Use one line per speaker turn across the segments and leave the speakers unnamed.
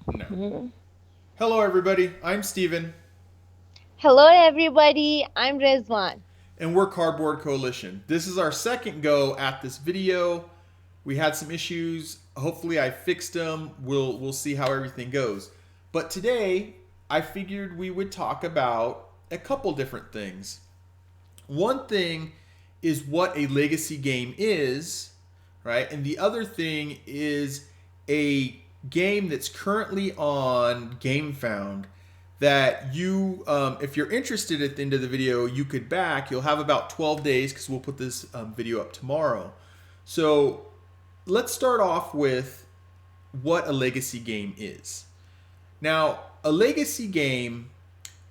No.
Mhm.
Hello, everybody. I'm Steven,
Hello, everybody. I'm Rezwan.
and we're Cardboard Coalition. This is our second go at this video. We had some issues. Hopefully, I fixed them. We'll see how everything goes. But today, I figured we would talk about a couple different things. One thing is what a legacy game is, right? And the other thing is a game that's currently on GameFound that you, if you're interested at the end of the video, you could back. You'll have about 12 days because we'll put this video up tomorrow. So let's start off with what a legacy game is. Now, a legacy game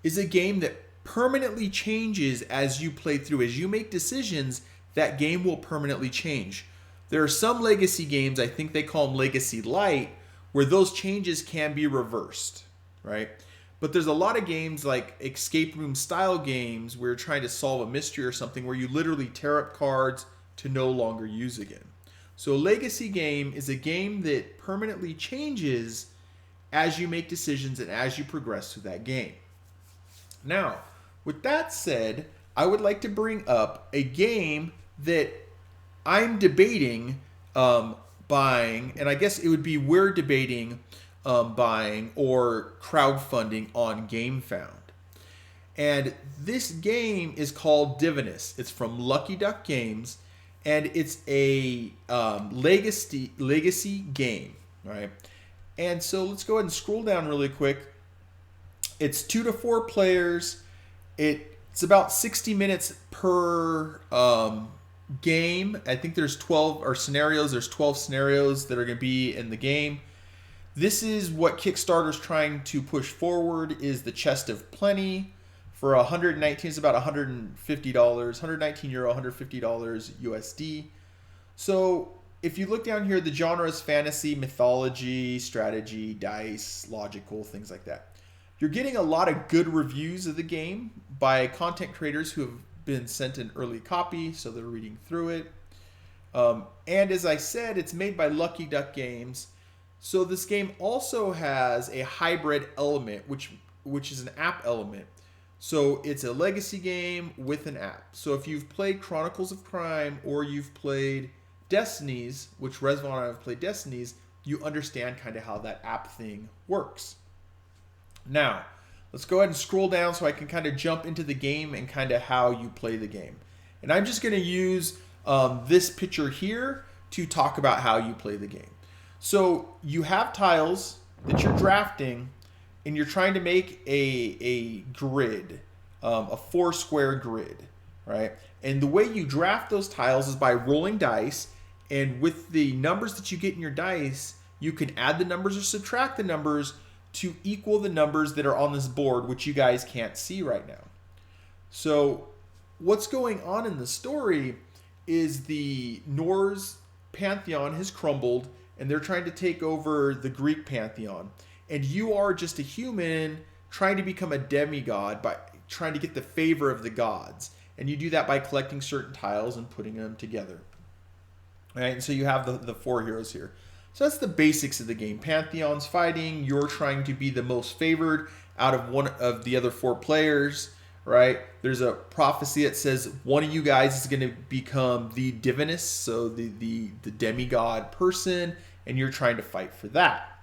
is a game that permanently changes as you play through. As you make decisions, that game will permanently change. There are some legacy games, I think they call them Legacy Light, where those changes can be reversed, right? But there's a lot of games like escape room style games where you're trying to solve a mystery or something where you literally tear up cards to no longer use again. So a legacy game is a game that permanently changes as you make decisions and as you progress through that game. Now, with that said, I would like to bring up a game that I'm debating buying, and I guess it would be we're debating buying or crowdfunding on GameFound. And this game is called Divinus. It's from Lucky Duck Games, and it's a legacy game, right? And so let's go ahead and scroll down really quick. It's 2 to 4 players. It's about 60 minutes per game. I think there's 12 or scenarios. There's 12 scenarios that are going to be in the game. This is what Kickstarter's trying to push forward is the Chest of Plenty for 119. It's about $150, 119 euro, $150 USD. So if you look down here, the genre is fantasy, mythology, strategy, dice, logical, things like that. You're getting a lot of good reviews of the game by content creators who have been sent an early copy, so they're reading through it. And as I said, it's made by Lucky Duck Games. So this game also has a hybrid element, which is an app element. So it's a legacy game with an app. So if you've played Chronicles of Crime or you've played Destinies, which Resvon and I have played Destinies, you understand kind of how that app thing works. Now, let's go ahead and scroll down so I can kind of jump into the game and kind of how you play the game. And I'm just going to use this picture here to talk about how you play the game. So you have tiles that you're drafting, and you're trying to make a grid, a 4 square grid, right? And the way you draft those tiles is by rolling dice, and with the numbers that you get in your dice, you can add the numbers or subtract the numbers to equal the numbers that are on this board, which you guys can't see right now. So, what's going on in the story is the Norse pantheon has crumbled and they're trying to take over the Greek pantheon. And you are just a human trying to become a demigod by trying to get the favor of the gods. And you do that by collecting certain tiles and putting them together. Right? And so you have the 4 heroes here. So that's the basics of the game. Pantheon's fighting. You're trying to be the most favored out of one of the other 4 players, right? There's a prophecy that says one of you guys is going to become the Divinus, so the demigod person, and you're trying to fight for that.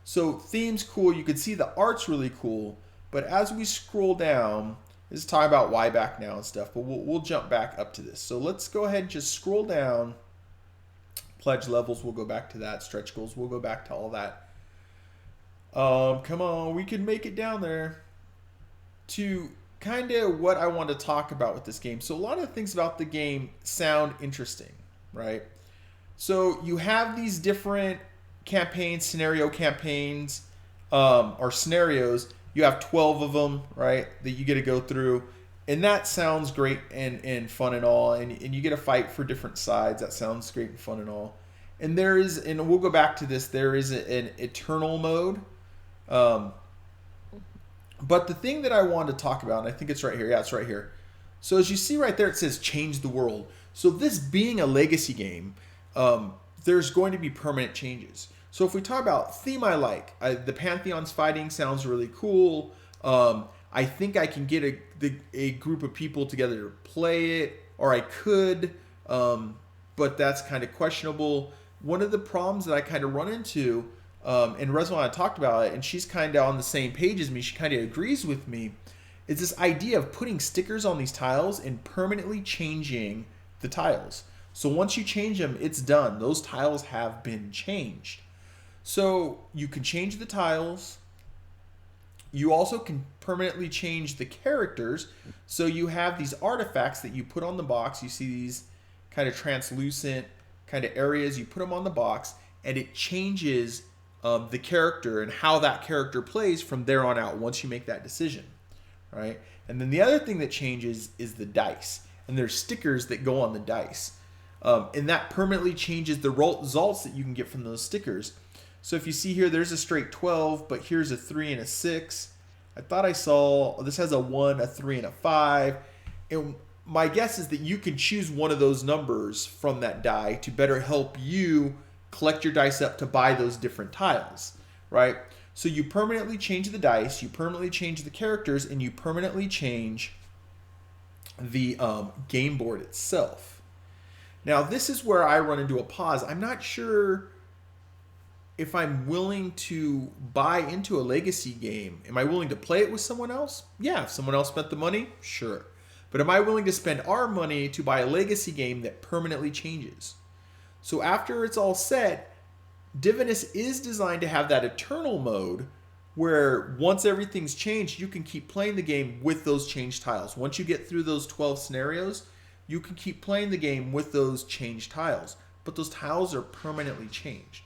So theme's cool. You can see the art's really cool. But as we scroll down, this is talking about why back now and stuff, but we'll jump back up to this. So let's go ahead and just scroll down. Pledge levels, we'll go back to that. Stretch goals, we'll go back to all that. Come on, we can make it down there to kind of what I want to talk about with this game. So a lot of things about the game sound interesting, right? So you have these different campaigns, scenario campaigns, or scenarios. You have 12 of them, right, that you get to go through. And that sounds great and fun and all. And you get to fight for different sides. That sounds great and fun and all. And there is, and we'll go back to this, there is an eternal mode. Um, but the thing that I wanted to talk about, and I think it's right here. Yeah, it's right here. So as you see right there, it says change the world. So this being a legacy game, there's going to be permanent changes. So if we talk about theme I like, the Pantheon's fighting sounds really cool. I think I can get a group of people together to play it, or I could, but that's kind of questionable. One of the problems that I kind of run into, and Reswan talked about it, and she's kind of on the same page as me, she kind of agrees with me, is this idea of putting stickers on these tiles and permanently changing the tiles. So once you change them, it's done. Those tiles have been changed. So you can change the tiles. You also can permanently change the characters. So you have these artifacts that you put on the box. You see these kind of translucent kind of areas. You put them on the box, and it changes the character and how that character plays from there on out once you make that decision. Right? And then the other thing that changes is the dice. And there's stickers that go on the dice. And that permanently changes the results that you can get from those stickers. So if you see here, there's a straight 12, but here's a 3 and a 6. I thought I saw, this has a 1, a 3, and a 5. And my guess is that you can choose one of those numbers from that die to better help you collect your dice up to buy those different tiles, right? So you permanently change the dice, you permanently change the characters, and you permanently change the game board itself. Now, this is where I run into a pause. I'm not sure if I'm willing to buy into a legacy game. Am I willing to play it with someone else? Yeah, if someone else spent the money, sure. But am I willing to spend our money to buy a legacy game that permanently changes? So after it's all set, Divinus is designed to have that eternal mode where once everything's changed, you can keep playing the game with those changed tiles. Once you get through those 12 scenarios, you can keep playing the game with those changed tiles. But those tiles are permanently changed.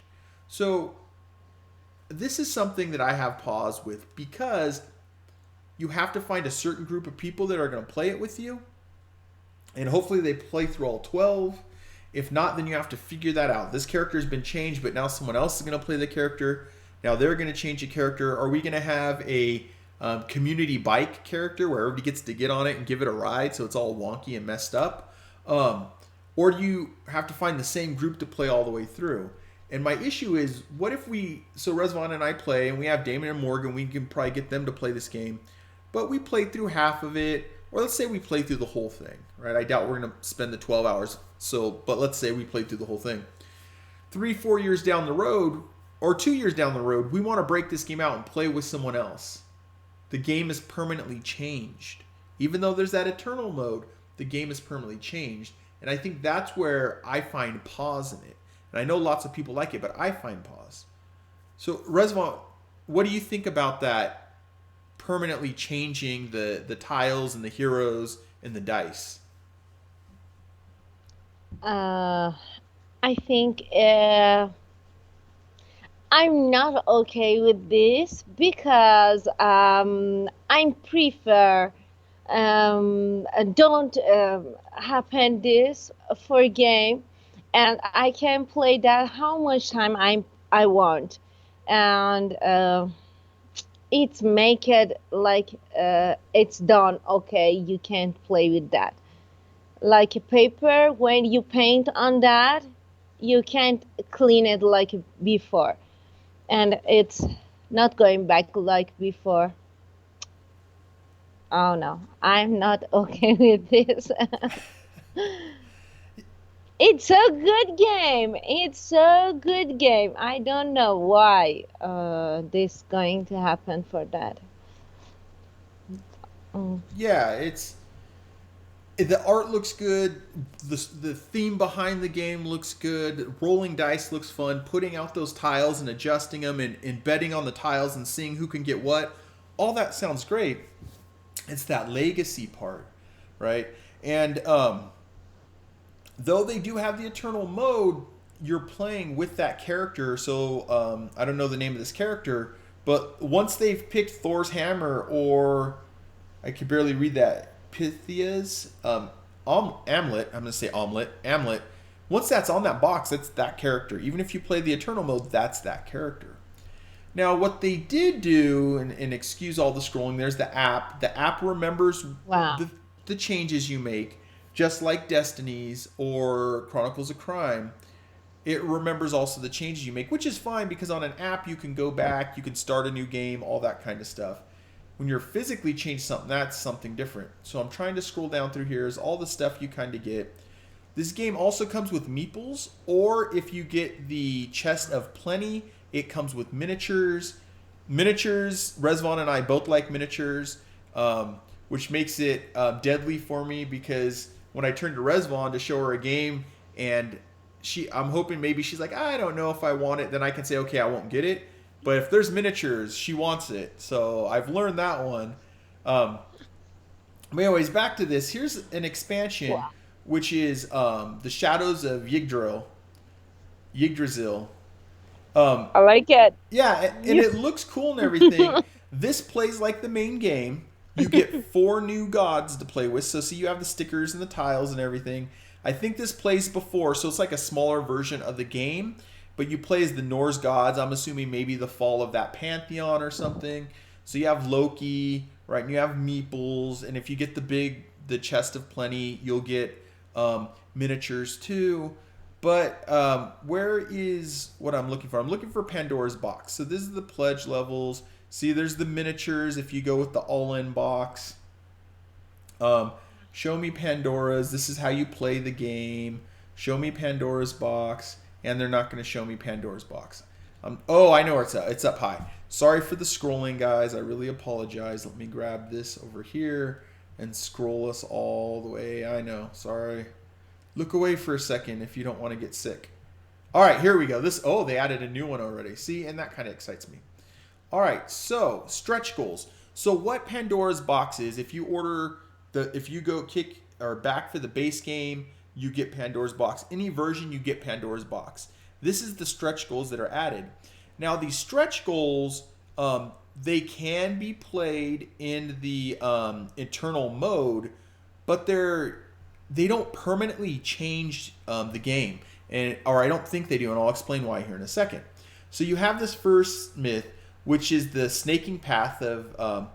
So this is something that I have pause with because you have to find a certain group of people that are going to play it with you. And hopefully they play through all 12. If not, then you have to figure that out. This character has been changed, but now someone else is going to play the character. Now they're going to change a character. Are we going to have a community bike character where everybody gets to get on it and give it a ride so it's all wonky and messed up? Or do you have to find the same group to play all the way through? And my issue is, what if so Resvan and I play, and we have Damon and Morgan, we can probably get them to play this game, but we play through half of it, or let's say we play through the whole thing, right? I doubt we're going to spend the 12 hours, but let's say we play through the whole thing. 3-4 years down the road, or 2 years down the road, we want to break this game out and play with someone else. The game is permanently changed. Even though there's that eternal mode, the game is permanently changed. And I think that's where I find pause in it. And I know lots of people like it, but I find pause. So, Resvan, what do you think about that permanently changing the tiles and the heroes and the dice?
I think I'm not okay with this because I prefer don't happen this for a game, and I can play that how much time I want, and it's make it like it's done. Okay, you can't play with that. Like a paper, when you paint on that, you can't clean it like before, and it's not going back like before. Oh no, I'm not okay with this. It's a good game. It's a good game. I don't know why this going to happen for that. Mm.
Yeah, the art looks good. The theme behind the game looks good. Rolling dice looks fun. Putting out those tiles and adjusting them and betting on the tiles and seeing who can get what. All that sounds great. It's that legacy part, right? And though they do have the eternal mode, you're playing with that character. So I don't know the name of this character, but once they've picked Thor's hammer, or I could barely read that, Pythia's Amlet. I'm going to say Amlet. Once that's on that box, that's that character. Even if you play the eternal mode, that's that character. Now, what they did do, and excuse all the scrolling, there's the app. The app remembers
Wow.
the changes you make, just like Destinies or Chronicles of Crime. It remembers also the changes you make, which is fine because on an app you can go back, you can start a new game, all that kind of stuff. When you're physically changing something, that's something different. So I'm trying to scroll down through here is all the stuff you kind of get. This game also comes with meeples, or if you get the Chest of Plenty, it comes with miniatures. Miniatures, Resvon and I both like miniatures, which makes it deadly for me because when I turn to Resvon to show her a game and I'm hoping maybe she's like, I don't know if I want it, then I can say, okay, I won't get it. But if there's miniatures, she wants it. So I've learned that one. But anyways, back to this. Here's an expansion,
Wow.
which is the Shadows of Yggdrasil. Um,
I like it.
yeah, and
You
it looks cool and everything. This plays like the main game. You get four new gods to play with. So see, you have the stickers and the tiles and everything. I think this plays before, so it's like a smaller version of the game. But you play as the Norse gods. I'm assuming maybe the fall of that pantheon or something. So you have Loki, right? And you have meeples, and if you get the chest of plenty, you'll get miniatures too. But where is what I'm looking for? I'm looking for Pandora's box. So this is the pledge levels. See, there's the miniatures if you go with the all-in box. Um, Show me Pandora's. This is how you play the game. Show me Pandora's box. And they're not going to show me Pandora's box. Oh, I know where it's at. It's up high. Sorry for the scrolling, guys. I really apologize. Let me grab this over here and scroll us all the way. I know. Sorry. Look away for a second if you don't want to get sick. All right, here we go. They added a new one already. See, and that kind of excites me. All right, so stretch goals. So what Pandora's box is, if you go kick or back for the base game, you get Pandora's box. Any version, you get Pandora's box. This is the stretch goals that are added. Now, these stretch goals, they can be played in the internal mode, but they don't permanently change the game, or I don't think they do, and I'll explain why here in a second. So you have this first myth, which is the snaking path of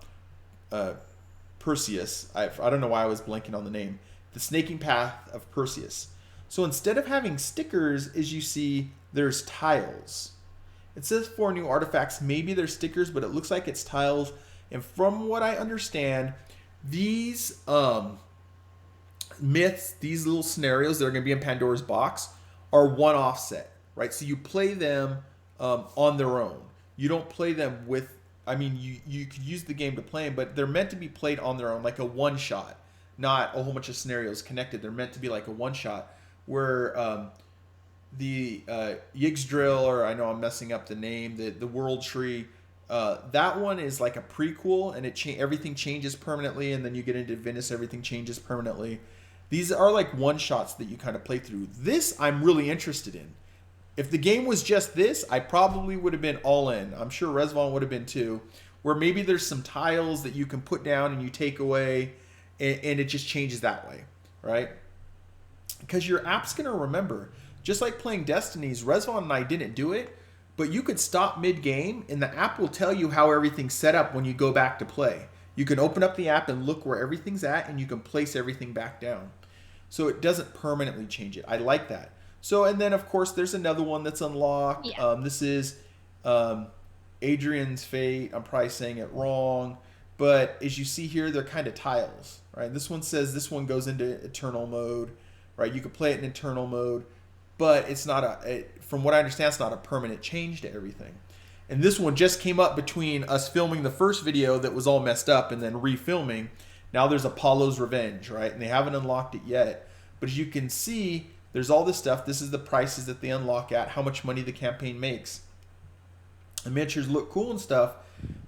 Perseus. I don't know why I was blanking on the name. The snaking path of Perseus. So instead of having stickers, as you see, there's tiles. It says 4 new artifacts. Maybe they're stickers, but it looks like it's tiles. And from what I understand, these myths, these little scenarios that are going to be in Pandora's box, are one offset, right? So you play them on their own. You don't play them with. I mean, you could use the game to play them, but they're meant to be played on their own, like a one shot, not a whole bunch of scenarios connected. They're meant to be like a one shot, where the Yggdrasil, or I know I'm messing up the name, the World Tree. That one is like a prequel, and everything changes permanently, and then you get into Divinus, everything changes permanently. These are like one shots that you kind of play through. This I'm really interested in. If the game was just this, I probably would have been all in. I'm sure Resvon would have been too. Where maybe there's some tiles that you can put down and you take away, and it just changes that way, right? Because your app's going to remember. Just like playing Destinies, Resvon and I didn't do it, but you could stop mid-game, and the app will tell you how everything's set up when you go back to play. You can open up the app and look where everything's at, and you can place everything back down. So it doesn't permanently change it. I like that. So, and then of course there's another one that's unlocked.
Yeah.
This is Adrian's Fate. I'm probably saying it wrong, but as you see here, they're kind of tiles, right? This one says this one goes into eternal mode, right? You could play it in eternal mode, but it's not from what I understand, it's not a permanent change to everything. And this one just came up between us filming the first video that was all messed up and then refilming. Now there's Apollo's Revenge, right? And they haven't unlocked it yet, but as you can see, there's all this stuff. This is the prices that they unlock at, how much money the campaign makes. The miniatures look cool and stuff,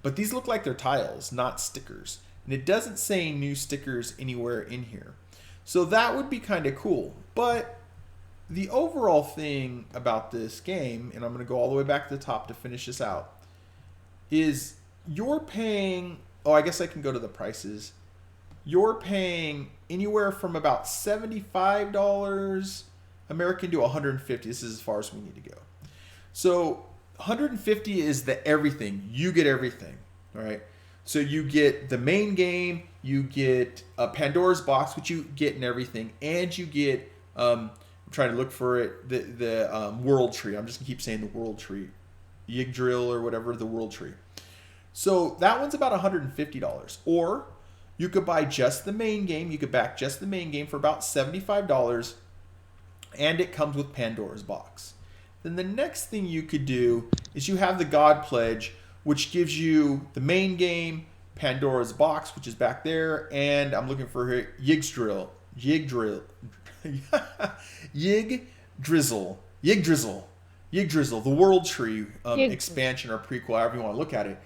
but these look like they're tiles, not stickers. And it doesn't say new stickers anywhere in here. So that would be kind of cool. But the overall thing about this game, and I'm going to go all the way back to the top to finish this out, is you're paying, I guess I can go to the prices. You're paying anywhere from about $75 American to 150. This is as far as we need to go. So 150 is the everything. You get everything, all right? So you get the main game, you get Pandora's box, which you get in everything, and you get I'm trying to look for it. The world tree. I'm just gonna keep saying the world tree, Yggdrasil or whatever, the world tree. So that one's about $150. Or you could buy just the main game. You could back just the main game for about $75, and it comes with Pandora's box. Then the next thing you could do is you have the God Pledge, which gives you the main game, Pandora's box, which is back there, and I'm looking for Yggdrasil, Yggdrasil, the World Tree
You,
expansion or prequel, however you want to look at it.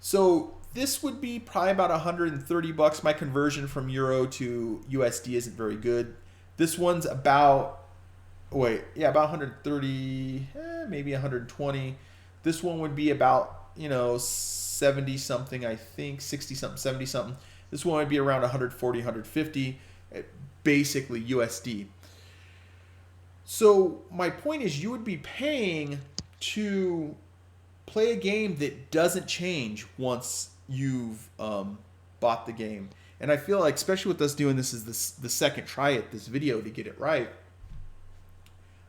So this would be probably about $130. My conversion from Euro to USD isn't very good. This one's about about 130, maybe 120. This one would be about 70 something, I think, 60 something, 70 something. This one would be around 140, 150, basically USD. So my point is, you would be paying to play a game that doesn't change once you've bought the game. And I feel like, especially with us doing this as the second try at this video to get it right,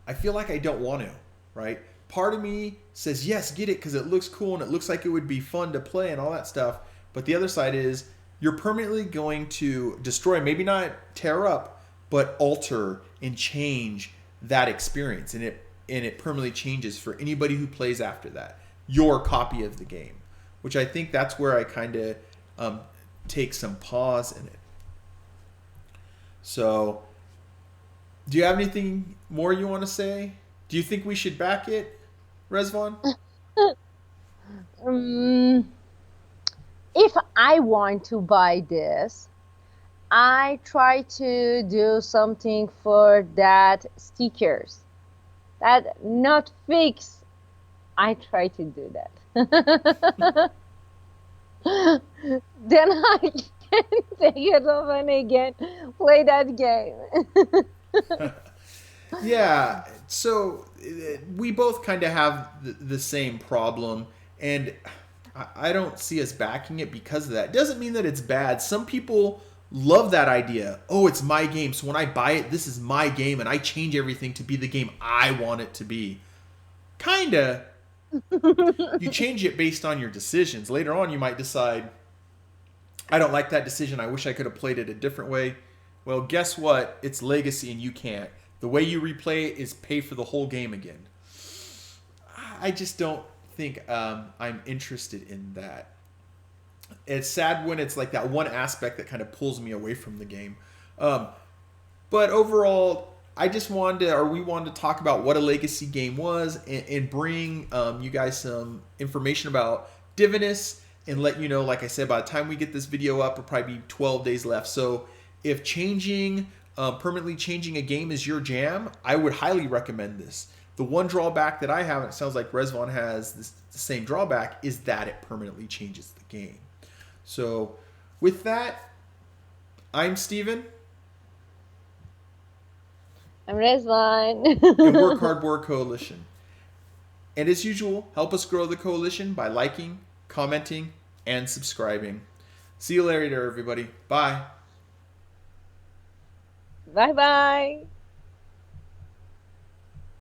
I feel like I don't want to, right? Part of me says, yes, get it because it looks cool and it looks like it would be fun to play and all that stuff. But the other side is you're permanently going to destroy, maybe not tear up, but alter and change that experience. And it permanently changes for anybody who plays after that, your copy of the game, which I think that's where I kind of take some pause in it. So do you have anything more you want to say? Do you think we should back it, Rezvan?
um, if I want to buy this, I try to do something for that stickers that not fix. I try to do that. Then I can take it off and again play that game.
Yeah. So we both kind of have the same problem, and I don't see us backing it because of that. Doesn't mean that it's bad. Some people love that idea. Oh, it's my game, so when I buy it, this is my game, and I change everything to be the game I want it to be. Kinda. You change it based on your decisions. Later on, you might decide, I don't like that decision. I wish I could have played it a different way. Well, guess what? It's legacy and you can't. The way you replay it is pay for the whole game again. I just don't think I'm interested in that. It's sad when it's like that one aspect that kind of pulls me away from the game. But overall, I just wanted to, or we wanted to talk about what a legacy game was and bring you guys some information about Divinus and let you know, like I said, by the time we get this video up, it'll probably be 12 days left. So if permanently changing a game is your jam, I would highly recommend this. The one drawback that I have, and it sounds like Rezvan has the same drawback, is that it permanently changes the game. So with that, I'm Steven.
I'm Rezvan.
And we're Cardboard Coalition. And as usual, help us grow the coalition by liking, commenting, and subscribing. See you later, everybody. Bye.
Bye bye.